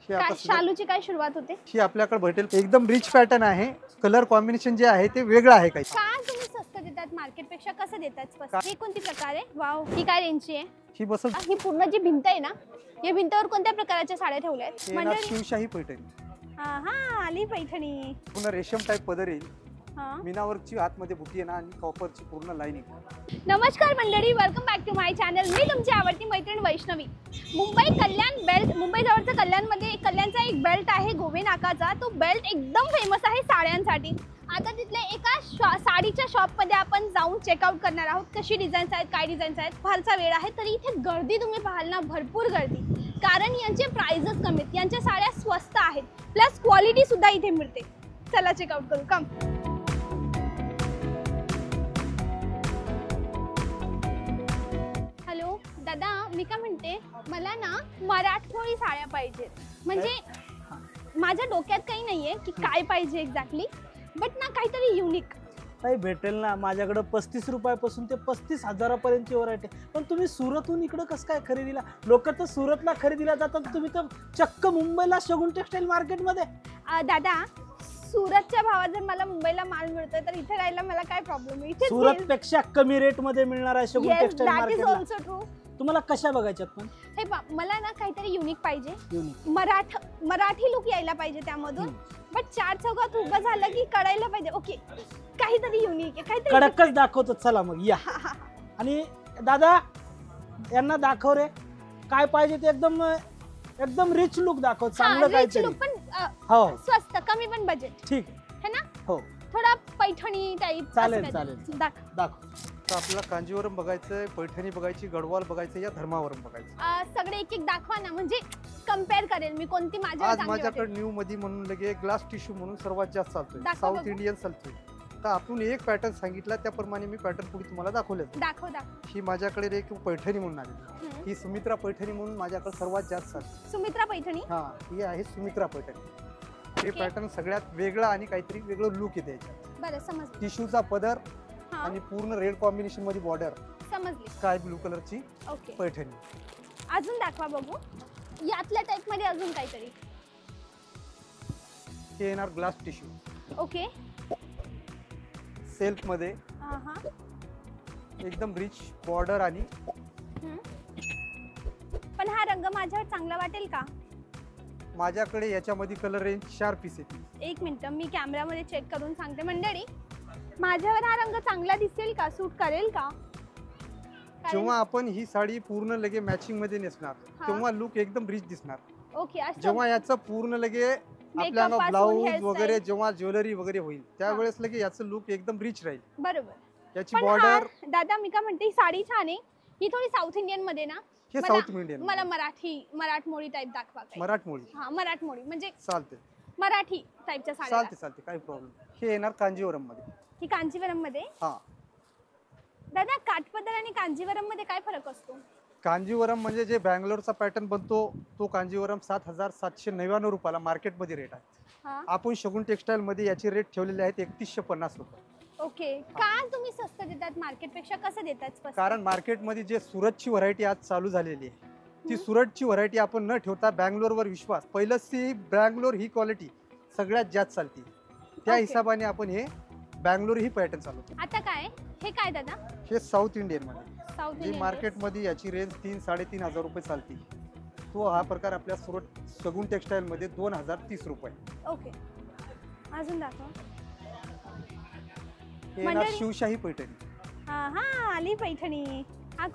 शालूची काय सुरुवात होते? ही आपल्याकडे भेटेल एकदम रिच पॅटर्न आहे. कलर कॉम्बिनेशन जे आहे ते वेगळं आहे. काही का तुम्ही स्वस्त देतात मार्केट पेक्षा? कसं देतात? ही कोणती प्रकार आहे? वाव, ही काय रेंजची आहे? ही बसल ही पूर्ण जी भिंत आहे ना, या भिंतावर कोणत्या प्रकारच्या साड्या ठेवल्या आहेत? म्हणजे शिवशाही पैठणी. हा, आली पैठणी. पूर्ण रेशम टाइप पदर येईल. हा, मीनावर्कची आतमध्ये बुटी आहे ना आणि कॉपरची पूर्ण लाईनिंग. नमस्कार मंडळी, welcome back to my channel. मी तुमची आवडती मैत्रीण वैष्णवी. मुंबई कल्याण बेल्ट, मुंबई जवळचं कल्याणमध्ये कल्याणचा एक बेल्ट आहे गोवे नाकाचा. तो बेल्ट एकदम फेमस आहे साड्यांसाठी. आता तिथल्या एका साडीच्या शॉपमध्ये आपण जाऊन चेकआउट करणार आहोत. कशी डिझाईन्स आहेत, काय डिझाईन्स आहेत. फारसा वेळ आहे तरी इथे गर्दी तुम्ही पाहाल ना, भरपूर गर्दी. कारण यांचे प्राइजेस कमी आहेत, यांच्या साड्या स्वस्त आहेत, प्लस क्वालिटी सुद्धा इथे मिळते. चला चेकआउट करू, कम. हॅलो दादा, मी काय म्हणते, मला ना मराठमोळी साड्या पाहिजेत. म्हणजे माझ्या डोक्यात काही नाहीये की काय पाहिजे एक्झॅक्टली, बट ना काहीतरी युनिक काही भेटेल ना. माझ्याकडे 35 रुपयापासून ते 35,000 पर्यंतची व्हरायटी. पण तुम्ही सुरतहून इकडे कसं काय खरेदीला? लोक तर सुरतला खरेदीला जातात, तुम्ही तर चक्क मुंबईला शगुन टेक्सटाईल मार्केटमध्ये. दादा, सुरतच्या भावात जर मला मुंबईला माल मिळतोय तर इथे राहायला मला काय प्रॉब्लेम आहे? इथे सुरत पेक्षा कमी रेट मध्ये मिळणार आहे शगुन टेक्सटाईल मार्केटला. तुम्हाला कशा बघायच्यात? पण हे मला ना काहीतरी युनिक पाहिजे. युनिक मराठी लुक यायला पाहिजे त्यामधून. बट चार चौकात उभं झालं की कळायला पाहिजे ओके काहीतरी युनिक आहे, काहीतरी कडकच दाखवतो. चला मग या. आणि दादा, यांना दाखव रे काय पाहिजे ते. एकदम एकदम रिच लुक दाखव, चांगलं काहीतरी. पण हो, स्वस्त, कमी पण बजेट. ठीक है ना? हो, थोडा पैठणी टाइप. चालेल चालेल. दाखव. तर आपल्याला कांजीवरम बघायचंय, पैठणी बघायची, गडवाल बघायचं, या धर्मावरम बघायचं. सगळे एक एक दाखवा ना, म्हणजे कम्पेअर करेल मी कोणती माझ्या. आज माझ्याकडे न्यू मध्ये म्हणून लगे ग्लास टिश्यू म्हणून सर्वात जास्त चालतोय, साऊथ इंडियन चालतोय. तर आपण एक पॅटर्न सांगितला त्याप्रमाणे मी पॅटर्न पुढे तुम्हाला दाखवले. दाखव. ही माझ्याकडे एक पैठणी म्हणून आली. ही सुमित्रा पैठणी म्हणून माझ्याकडे सर्वात जास्त चालते. सुमित्रा पैठणी. हा, ही आहे सुमित्रा पैठणी. हे पॅटर्न सगळ्यात वेगळा आणि काहीतरी वेगळं लुक येते याच्यात. बरं, समजलं. टिश्यूचा पदर आणि पूर्ण रेड कॉम्बिनेशन मध्ये बॉर्डर, समजली. स्काय ब्लू कलरची ओके, पैठणी. अजून दाखवा बघू. यातल्या टाइप मध्ये अजून काहीतरी. हे येणार ग्लास टिश्यू. ओके, सिल्क मध्ये एकदम रिच बॉर्डर. आणि पण हा रंग माझ्यावर चांगला वाटेल का? माझ्याकडे याच्यामध्ये कलर रेंज 4 पीस येते. एक मिनिट, मी कॅमेरामध्ये चेक करून सांगते मंडळी. माझ्यावर हा रंग चांगला दिसेल का? सूट करेल का? जेव्हा आपण ही साडी पूर्ण लगे मॅचिंग मध्ये नेसणार तेव्हा लुक एकदम रिच दिसणार. ओके, जेव्हा याचं पूर्ण लगे आपल्या ब्लाऊज वगैरे, जेव्हा ज्वेलरी वगैरे होईल त्यावेळेस लगे याचं लुक एकदम रिच राहील. बरोबर. याची बॉर्डर. दादा, मी काय म्हणते, ही साडी छान आहे. ही थोडी साऊथ इंडियन मध्ये ना. हे साऊथ इंडियन. मला मराठमोळी टाइप दाखवा. मराठमोळी. हा, मराठमोळी म्हणजे चालते. मराठी टाइपच्या साड्या चालते, काही प्रॉब्लेम. हे येणार कांजीवरम मध्ये. ही कांजीवरम मध्ये. हा दादा, काठपदर आणि कांजीवरम मध्ये काय फरक असतो? कांजीवरम म्हणजे जे बँगलोरचा पॅटर्न बनतो तो कांजीवरम 7,799 रुपयाला मार्केटमध्ये रेट आहे. आपण शगुन टेक्सटाईल मध्ये याची रेट ठेवलेले आहेत 3150 रुपये. ओके, का तुम्ही स्वस्त देतात मार्केट पेक्षा? कसं देतात? कारण मार्केटमध्ये जे सुरतची व्हरायटी आज चालू झालेली आहे ती सुरतची व्हरायटी आपण न ठेवता बँगलोरवर विश्वास. पहिलंच ती बँगलोर ही क्वालिटी सगळ्यात जास्त चालते, त्या हिशोबाने आपण हे बँगलोर ही पॅटर्न चालवतो. आता काय हे काय दादा? हे साऊथ इंडियन मध्ये. साऊथ इंडियन मार्केटमध्ये याची रेंज 3-3,500 रुपये चालते. तो हा प्रकार आपल्या सुरत शगुन टेक्सटाईल मध्ये 2030 रुपये. ओके, अजून दाखवा. शिवशाही पैठणी. हा, आली पैठणी. हा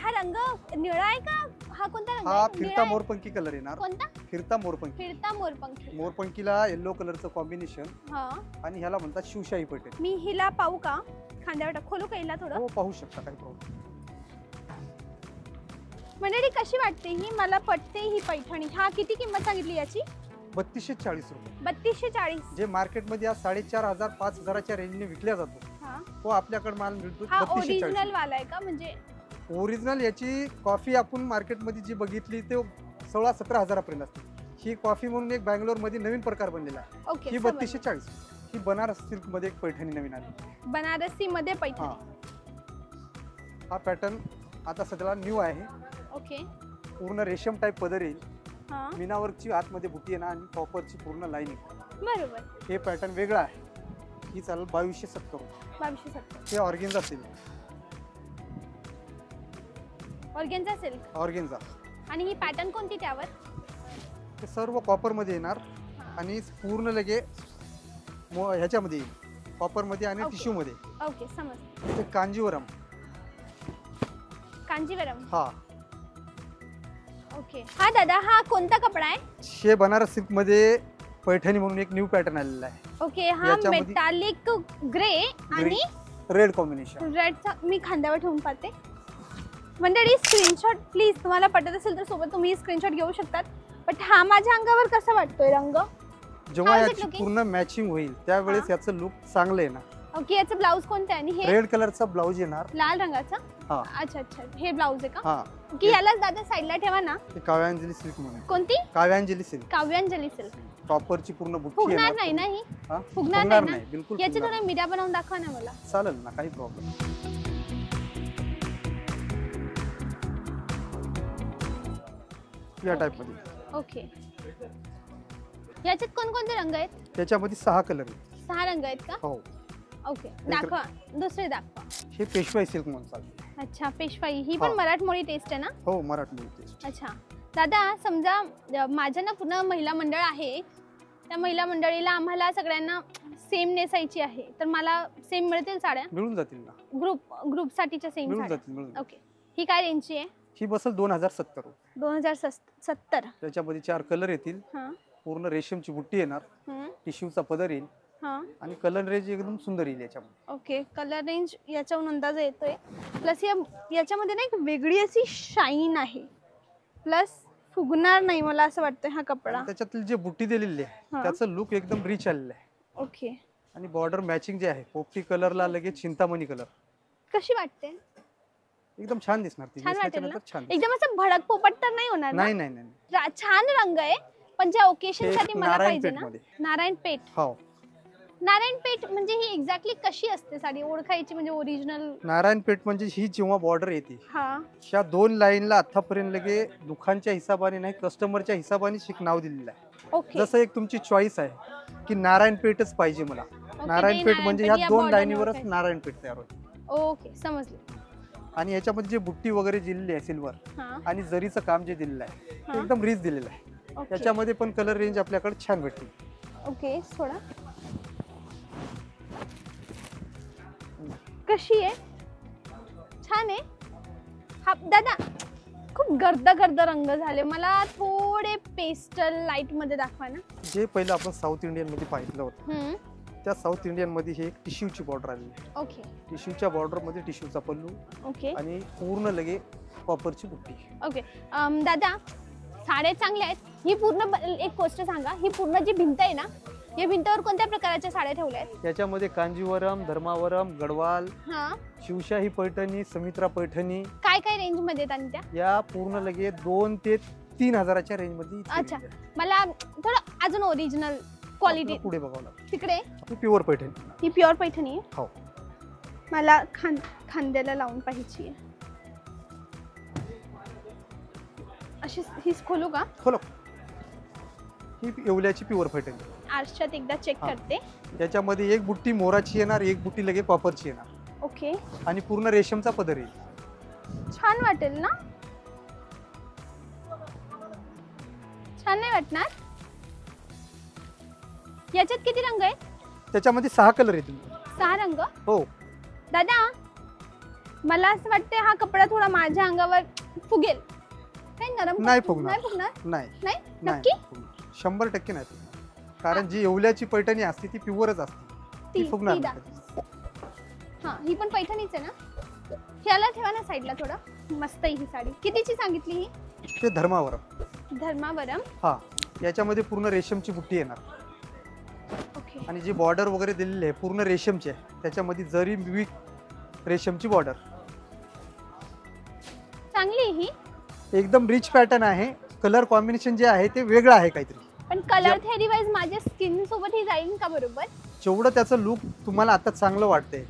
हा रंग निळा आहे का? हा कोणता रंग? हा फिरता मोरपंखी कलर येणार. कोणता? फिरता मोरपंखी. फिरता मोरपंखी. मोरपंखीला येलो कलरचं कॉम्बिनेशन. हा, आणि ह्याला म्हणतात शिवशाही पैठणी. मी हिला पाहू का? खांद्यावर खोलू का हिला थोडं? हो, पाहू शकता, काही प्रॉब्लेम. मंडळी, कशी वाटते ही? मला पटते ही पैठणी. हा, किती किंमत सांगितली याची? 3240 रुपये. 3240. जे मार्केटमध्ये आज 4,500-5,000च्या रेंजने विकल्या जातो तो आपल्याकडे माल मिळतो 3240. ओरिजिनल वाला आहे का? म्हणजे ओरिजिनल याची कॉफी आपण मार्केटमध्ये जी बघितली ते 16-17 पर्यंत असते. ही कॉफी म्हणून एक बँगलोर मध्ये नवीन प्रकार बनलेला आहे. ओके, ही 3240. ही बनारस सिल्क मध्ये एक पैठणी नवीन आली. बनारसी मध्ये पैठणी. हा पॅटर्न आता सध्याला न्यू आहे. ओके, पूर्ण रेशम टाइप पदर येईल. हा मीनावर्कची आतमध्ये बुटी आहे ना आणि कॉपरची पूर्ण लाईनिंग. बरोबर. हे पॅटर्न वेगळं आहे. ही चालेल 2270 रुपये. 2270. हे organza silk. Organza silk. Organza आणि ही पॅटर्न कोणती त्यावर? हे सर्व कॉपर मध्ये येणार आणि पूर्ण लगे ह्याच्यामध्ये येईल, कॉपर मध्ये आणि Okay. टिश्यू मध्ये. ओके समज. हे कांजीवरम. कांजीवरम. हा ओके. हा दादा हा कोणता कपडा आहे? हे बनारस सिल्क मध्ये पैठणी म्हणून एक न्यू पॅटर्न आलेला आहे. ओके. हा याच्यामध्ये- मेटालिक ग्रे आणि रेड कॉम्बिनेशन. रेडचा मी खांद्यावर ठेवून पाहते. मंडळी स्क्रीनशॉट प्लीज, तुम्हाला पटत असेल तर सोबत तुम्ही स्क्रीनशॉट घेऊ शकतात. बट हा माझ्या अंगावर कसा वाटतोय रंग? जेव्हा How is it याची looking? पूर्ण मॅचिंग होईल त्यावेळेस हा. याचं लुक चांगलं येणार. ओके. याचं ब्लाऊज कोणतं आहे? आणि हे रेड कलरचा ब्लाऊज येणार. लाल रंगाचा. हा अच्छा अच्छा, हे ब्लाऊज आहे का? हा. की याला दादा साईडला ठेवा ना. हे काव्यांजली सिल्क म्हणून. कोणती? काव्यांजली सिल्क. काव्यांजली सिल्क. कॉपरची पूर्ण बुट्टी फुगणार येणार. नाही ना ही? हा? फुगणार नाही ना? नाही बिलकुल याचे फुगणार थोड्या मीडिया बनवून दाखवा ना मला. नाही. चालेल ना, काही प्रॉब्लेम. या टाइप मध्ये. ओके. याच्यात कोणकोणते रंग आहेत? त्याच्यामध्ये 6 कलर आहेत. 6 रंग आहेत का? हो. ओके दाखवा, दुसरे दाखवा. हे पेशवाई सिल्क म्हणून चालते. अच्छा पेशवाई. ही पण हा. मराठमोळी टेस्ट आहे ना? हो मराठी टेस्ट. अच्छा दादा समजा माझ्या ना पूर्ण महिला मंडळ आहे, त्या महिला मंडळीला आम्हाला सगळ्यांना सेम नेसायची आहे, तर मला सेम मिळतील साड्या? मिळून जातील ना. ग्रुप साठीच्या सेम मिळून साड्या. जातील मिळून. ओके. ही काय रेंजची आहे? ही बसल 2070 रुपये. 2070. त्याच्यामध्ये 4 कलर येतील. हां. पूर्ण रेशमची बुट्टी येणार. टिश्यूचा पदर येईल हां. आणि कलर रेंज एकदम सुंदर येईल याच्यामध्ये. ओके. कलर रेंज याच्यावरून अंदाज येतोय. प्लस याच्यामध्ये ना एक वेगळी अशी शाईन आहे. प्लस फुगणार नाही मला असं वाटतं हा कपडा. त्याच्यातली जे बुट्टी दिलेली आहे हा. त्याचं लुक एकदम रिच आलेलं आहे. ओके. आणि बॉर्डर मॅचिंग जे आहे पोपटी कलरला लगेच चिंतामणी कलर. कशी वाटते? एकदम छान दिसणार ती. छान वाटेल ना? नेसल्याच्यानंतर छान. एकदम असं भडक पोपट तर नाही होणार ना? नाही नाही नाही. छान रंग आहे, पण ज्या ओकेशन हे साठी मला पाहिजे ना. नारायणपेठमध्ये. नारायणपेठ. हो. नारायणपेठ म्हणजे ही एक्झॅक्टली कशी असते साडी ओळखायची म्हणजे ओरिजिनल? नारायणपेठ म्हणजे ही जेव्हा बॉर्डर येते हा. ह्या 2 लाईनला आतापर्यंत लगे दुकानच्या हिसाबाने नाही कस्टमरच्या हिसाबाने शिक नाव दिलेलं आहे. ओके. जसं एक तुमची चॉईस आहे की नारायणपेठच पाहिजे मला. ओके, नारायणपेठ म्हणजे ह्या या 2 border लाईनीवरच वर नारायणपेठ तयार होते. ओके समजले. आणि याच्यामध्ये जे बुट्टी वगैरे दिलेली आहे सिल्वर हा. आणि जरीचं काम जे दिलेलं आहे हा. ते एकदम रिच दिलेलं आहे. ओके. त्याच्यामध्ये पण कलर रेंज आपल्याकडे छान भेटते. ओके सोडा. कशी आहे? छान आहे. हा दादा खूप गर्द रंग झाले, मला थोडे पेस्टल लाईट मध्ये दाखवा ना. जे पहिलं आपण साऊथ इंडियन मध्ये पाहिलं होतं हम्म. त्या साऊथ इंडियन मध्ये हे एक टिश्यूची बॉर्डर आली आहे. ओके. टिश्यूच्या बॉर्डर मध्ये टिश्यूचा पल्लू ओके. आणि पूर्ण लगे कॉपरची बुट्टी. ओके. दादा साड्या चांगल्या आहेत. ही पूर्ण एक गोष्ट सांगा, ही पूर्ण जी भिंत आहे ना, या भिंतीवर कोणत्या प्रकारच्या साड्या ठेवल्या आहेत? याच्यामध्ये कांजीवरम, धर्मावरम, गडवाल, हा. शिवशाही पैठणी, समित्रा पैठणी काय काय रेंज मध्ये आहेत आणि त्या? या पूर्ण लगे 2 ते 3 हजाराच्या रेंज मध्ये इतकी अच्छा. range आहे. मला थोडं अजून ओरिजिनल क्वालिटी आपल्याला पुढे बघावं लागेल. तिकडे. ही प्युअर पैठणी. ही प्युअर पैठणी आहे. हो. मला खांद्याला लावून पाहिजे. अशी हीच खोलू का? खोलो. ही येवल्याची प्युअर पैठणी. आरशात एकदा चेक हा. करते. याच्यामध्ये एक बुट्टी मोराची येणार, एक बुट्टी लगे कॉपरची येणार ओके. आणि पूर्ण रेशमचा पदर येईल. छान वाटेल ना? छान नाही वाटणार? याच्यात किती रंग आहेत? त्याच्यामध्ये 6 कलर येतील. 6 रंग. हो. दादा मला असं वाटते हा कपडा थोडा माझ्या अंगावर फुगेल. काही नरम नाही फुगणार. नाही फुगणार? नाही नाही नाही नक्की? फुगणार. 100% नाही फुगणार. कारण जी येवल्याची पैठणी असते ती प्युअरच असते. ती फुगणार नाही कधीच. हा. ही पण पैठणीच आहे ना? ह्याला ठेवा ना साईडला थोडं. मस्त आहे ही साडी. कितीची सांगितली ही? ते धर्मावरम. धर्मावरम. हा. याच्यामध्ये पूर्ण रेशमची बुट्टी येणार ओके. आणि जी बॉर्डर वगैरे दिलेली आहे पूर्ण रेशमची आहे. त्याच्यामध्ये जरी विविध रेशमची बॉर्डर. चांगली आहे ही. एकदम रिच पॅटर्न आहे. कलर कॉम्बिनेशन जे आहे ते वेगळं आहे काहीतरी. पण कलर थेरी वाईज माझ्या स्किन सोबत ही जाईल का बरोबर? जेवढं त्याचं लुक तुम्हाला आता चांगलं वाटतंय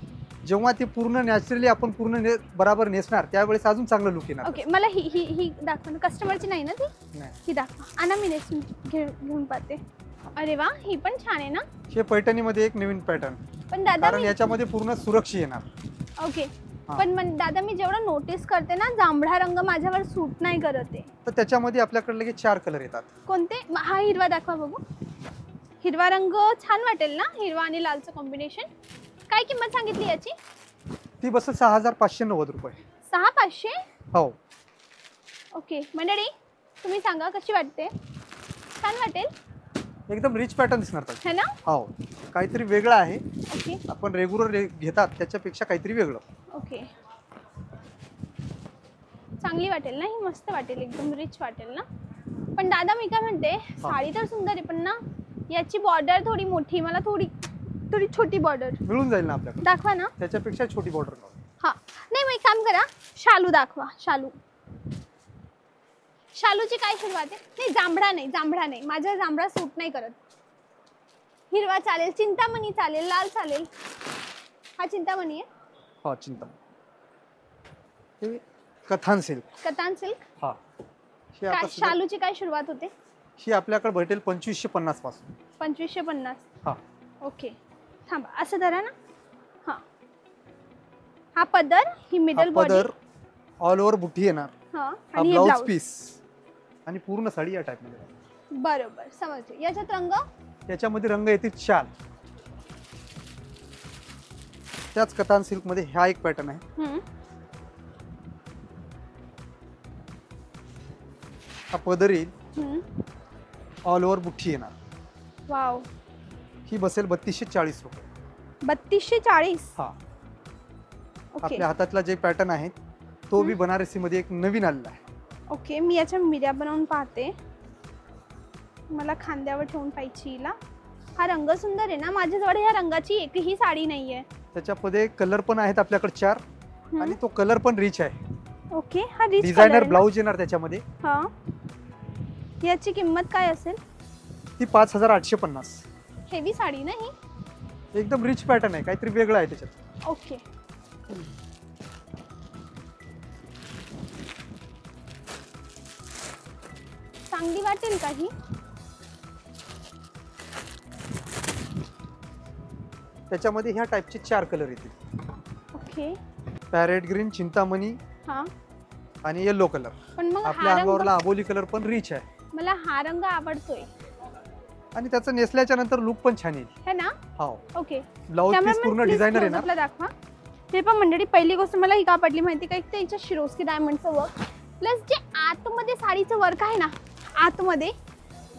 जेव्हा ते पूर्ण नॅचरली आपण पूर्ण बराबर नेसणार त्यावेळेस अजून चांगलं लुक येणार. ओके, मला ही ही ही दाखवा ना, कस्टमरची नाही ना ती, नाही. ही दाखवा. आणा, मी नेसून घेऊन पाहते. अरे वा, ही पण छान आहे ना. हे पैठणीमध्ये एक नवीन पॅटर्न, पण दादा कारण याच्यामध्ये पूर्ण सुरक्षित येणार. ओके, हा. पण दादा मी जेवढं नोटीस करते ना, जांभळा रंग माझ्यावर सूट नाही करत आहे. तर त्याच्यामध्ये आपल्याकडे लगेच 4 कलर येतात. कोणते? हा हिरवा दाखवा बघू. हिरवा रंग छान वाटेल ना, हिरवा आणि लालचं कॉम्बिनेशन. काय किंमत सांगितली याची? ती बसेल 6590 रुपये. 6500? हो. ओके मंडळी, तुम्ही सांगा कशी वाटते? छान वाटेल एकदम रिच पॅटर्न दिसणार त्यात. है ना. हो, काहीतरी वेगळं आहे. ओके आपण रेग्युलर घेतात त्याच्यापेक्षा काहीतरी वेगळं. ओके, चांगली वाटेल ना ही, मस्त वाटेल, एकदम रिच वाटेल ना. पण दादा मी काय म्हणते, साडी तर सुंदर आहे पण ना याची बॉर्डर थोडी मोठी, मला थोडी छोटी बॉर्डर मिळून जाईल ना आपल्याकडे. दाखवा ना. त्याच्यापेक्षा छोटी बॉर्डर. हा नाही, मग एक काम करा, शालू दाखवा. शालूची काय सुरुवात आहे? नाही, जांभळा नाही, माझा जांभळा सूट नाही करत. हिरवा चालेल, चिंतामणी चालेल, लाल चालेल. हा चिंतामणी आहे. हा, चिंता. हे कथान सिल्क. कतान सिल्क. हा, हे काय आता शालूची काय सुरुवात होते? ही आपल्याकडे भेटेल 2550 पासून. 2550. हा. ओके, थांबा, असं धरा ना. हा, हा पदर, ही मिडल बॉडी. पदर ऑल ओव्हर बुट्टी येणार. हा, हा आणि हे ब्लाउज ब्लाउज. पीस आणि पूर्ण साडी या टाइप मध्ये. बरोबर, समजले. याच्यात रंग? याच्यामध्ये रंग येतील 4. त्याच कथान सिल्क मध्ये हा एक पॅटर्न आहे. हा पदर येईल, ऑल ओव्हर बुट्टी येणार. वाव, ही बसेल 3240 रुपये. 3240. हा. ओके आपल्या हातातला जे पॅटर्न आहे तो बी बनारसी मध्ये एक नवीन आलेला आहे. ओके, मी याच्या मिऱ्या बनवून पाहते. मला खांद्यावर ठेवून पाहिजे हिला. हा रंग सुंदर आहे ना, माझ्याजवळ ह्या रंगाची एकही साडी नाहीये. त्याच्यामध्ये कलर पण आहेत आपल्याकडे 4 आणि तो कलर पण रिच आहे. ओके, हा रिच डिझायनर ब्लाउज येणार त्याच्यामध्ये. हा, याची किंमत काय असेल? ती 5850. हेवी साडी ना ही. एकदम रिच पॅटर्न आहे, काहीतरी वेगळं आहे त्याच्यात. ओके, चांगली वाटेल का ही? त्याच्यामध्ये ह्या टाइपचे 4 कलर येतील. ओके, पॅरेट ग्रीन, चिंतामणी हा. आणि येलो कलर. पण मग आपल्या हा अंगावरला रंग, अबोली कलर पण रिच आहे मला हा रंग आवडतोय, आणि त्याचं नेसल्याच्या नंतर लुक पण छान येईल. है ना. हो, ओके, ब्लाउज पीस पूर्ण डिझायनर येणार. आपला दाखवा. ते पण मंडळी, पहिली गोष्ट मला ही का पडली माहिती का, एक तर याच्या शिरोस्की डायमंडचं वर्क, प्लस जे आतमध्ये साडीचं वर्क आहे ना आतमध्ये,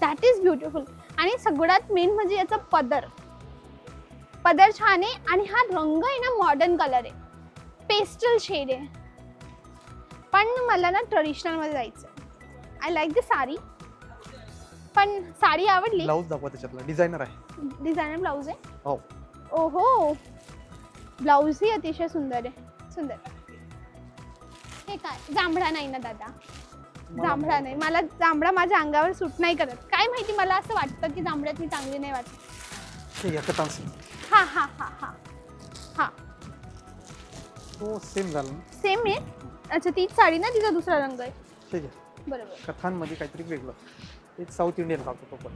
दॅट इज ब्युटिफुल. आणि सगळ्यात मेन म्हणजे याचा पदर छान आहे. आणि हा रंग आहे ना मॉडर्न कलर आहे, पेस्टल शेड आहे. पण मला ना ट्रेडिशनल मध्ये जायचं. I like the sari. पण साडी आवडली. ब्लाउज दाखवा, त्याच्यातला डिझायनर आहे. डिझायनर ब्लाउज आहे. हो. ओहो, ब्लाउज ही अतिशय सुंदर आहे, सुंदर. हे काय जांभळा नाही ना दादा? जांभळा नाही, मला जांभळा माझ्या अंगावर सूट नाही करत. काय माहिती, मला असं वाटतं की जांभळ्यात मी चांगली नाही वाटत. ठीक आहे, कथान सिल्क. हा हा हा हा हा, तो सेम झाला ना. सेम आहे. अच्छा, तीच साडी ना, तिचा दुसरा रंग आहे. ठीक आहे. बरोबर, कथान मध्ये काहीतरी वेगळं. एक साऊथ इंडियन राहतो तो पण.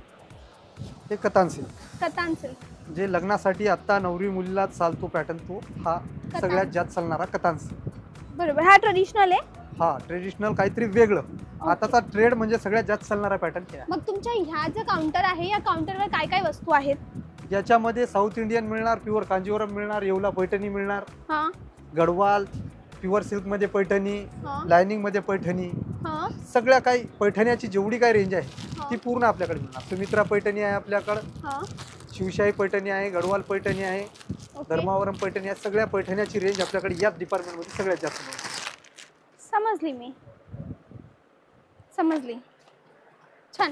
हे कथान सिल्क, कतान सिल्क. जे लग्नासाठी आता नवरी मुलीला चालतो पॅटर्न, तो हा सगळ्यात जास्त चालणारा कथान सिल्क. बरोबर, हा ट्रेडिशनल आहे. हा, ट्रेडिशनल काहीतरी वेगळं. आताचा ट्रेड म्हणजे सगळ्यात जास्त चालणारा पॅटर्न. मग तुमच्या ह्या जे काउंटर आहे, या काउंटरवर काय काय वस्तू आहेत? याच्यामध्ये साऊथ इंडियन मिळणार, प्युअर कांजीवरम मिळणार, येवला पैठणी मिळणार, हा गडवाल, प्युअर सिल्क मध्ये पैठणी, हा लाइनिंग मध्ये पैठणी, हा सगळ्या काही पैठण्याची जेवढी काही रेंज आहे हा. ती पूर्ण आपल्याकडे मिळणार. सुमित्रा पैठणी आहे आपल्याकडे, हा. शिवशाही पैठणी आहे, गडवाल पैठणी आहे, ओके, धर्मावरम पैठणी आहे. सगळ्या पैठण्याची रेंज आपल्याकडे याच डिपार्टमेंटमध्ये सगळ्यात जास्त मिळणार. समजली मी, समजली. छान.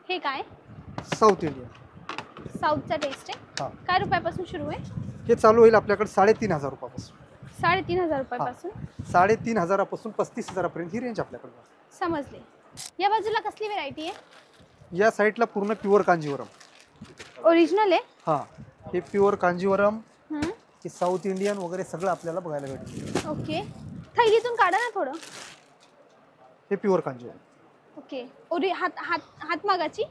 हे काय? South Indian. साऊथचा टेस्ट आहे. हा. काय रुपयापासून सुरू आहे? हे चालू होईल आपल्याकडे 3500 रुपयापासून. 3500 रुपयापासून. 3500पासून 35,000 पर्यंत ही रेंज आपल्याकडे. समजले. या बाजूला कसली व्हेरायटी आहे? या साईडला पूर्ण प्युअर कांजीवरम. ओरिजिनल आहे. हा, हे प्युअर कांजीवरम, हे साऊथ इंडियन वगैरे सगळं आपल्याला बघायला भेटेल. ओके, थैलीतून काढा ना थोडं. हे प्युअर कांजीवरम. ओके, ओरी हातमागाची.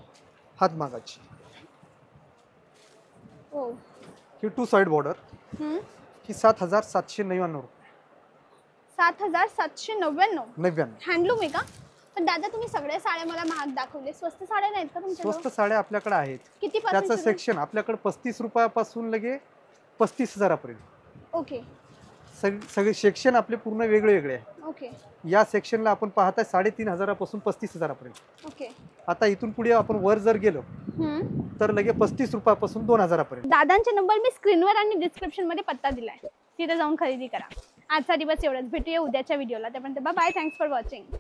हातमागाची. ओ. ही 2 साइड बॉर्डर. ही 7,799 रुपये. 7,799. हँडलूम आहे का? पण दादा तुम्ही सगळ्या साड्या मला महाग दाखवले, स्वस्त साड्या नाहीत का तुमच्याकडे? स्वस्त साड्या आपल्याकडे आहेत. किती त्याचं सेक्शन आपल्याकडे 35 रुपयापासून लगे 35,000 पर्यंत. ओके. सगळे सेक्शन आपले पूर्ण वेगळे वेगळे आहे. ओके. या सेक्शनला आपण पाहताय 3,500 पासून 35,000 पर्यंत. ओके. आता इथून पुढे आपण वर जर गेलो तर लगे 35 रुपयापासून 2,000 पर्यंत. दादांचे नंबर मी स्क्रीनवर आणि डिस्क्रिप्शन मध्ये पत्ता दिलाय, तिथे जाऊन खरेदी करा. आजचा दिवस एवढंच, भेटूया उद्याच्या व्हिडिओला. त्यापर्यंत बाय, थँक्स फॉर वॉचिंग.